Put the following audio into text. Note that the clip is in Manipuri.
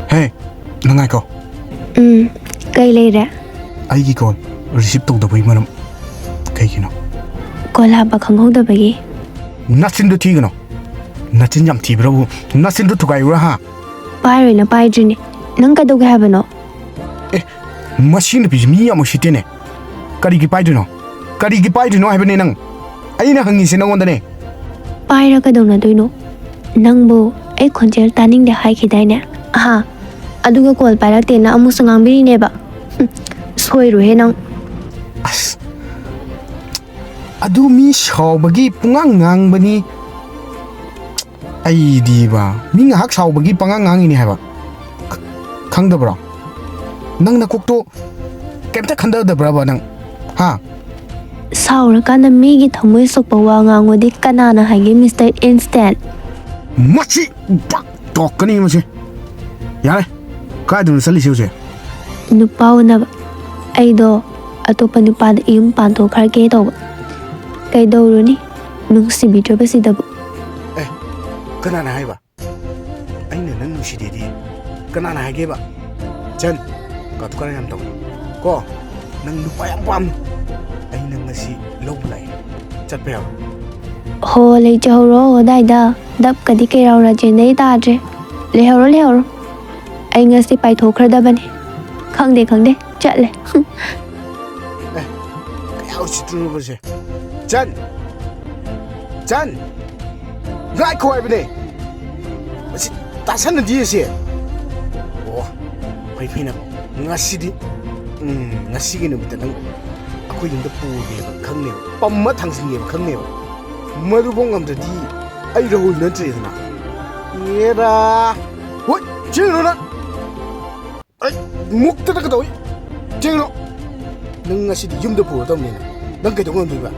Hey, nangai ko. Kay leire. Aigi call receive tawdabai maram kaigino. Call haba khanghodabagi. Nasin do thigano. Nasin yam thibrabu. Nasin do thugaiyura ha. Pairoi na paidrini. Nang kadog habano. Machine pis mi amositene. Karigi paidino. Karigi paidino habane nang. Aina hangisi nangondane. Paira kadong na doino. Nangbo ay khonjel taning de hai khidaine. Ha. Aduga call parakte na amu sangangbiri neba. Soiru he nang. As. Adu mi shawbagi pungang ngangbani. Ai di ba. Mi ngahak shawbagi pangang ngangini haba. Khangdabra. Nang nakukto kemta khandadabra ba nang. Ha. Saura kana migi thamoi sokpa wa ngangodi kanana haige Mr. Instant. Machi bak tokkani mase. Yare. Kaidun sali siuse. Nupa unaba. Aido atopa nupada iyum panto kharke tawba. Kaidawruni nungsibidraba sidabu. Kanana haiba. Aina nang nusidedi. Kanana haige ba. Jan katukana yam taw. Ko nang nupa yam pam. Aina ngasi lawlai. Chatpe ya. Ho lei chawro daida dap kadi kai raura jenei tadre. Lehoro. Ai ngasi pai thokradabani. Khangde chatle. Kaya sitru base. Jan. Ngai ko ai bane. Masi tasan di se. Oh. Pai na ngasi di. Ngasi gi numita nang akhoi yumda puge ba khangne. Pamma thangsinge ba khangne. Madubong amdadi ai rahul na tredana. Yera. Hoi, jingro na. Ai mukta da ka doi. Jingro. Nang ngasi di yumda pu da mena. Nang kai dong ba.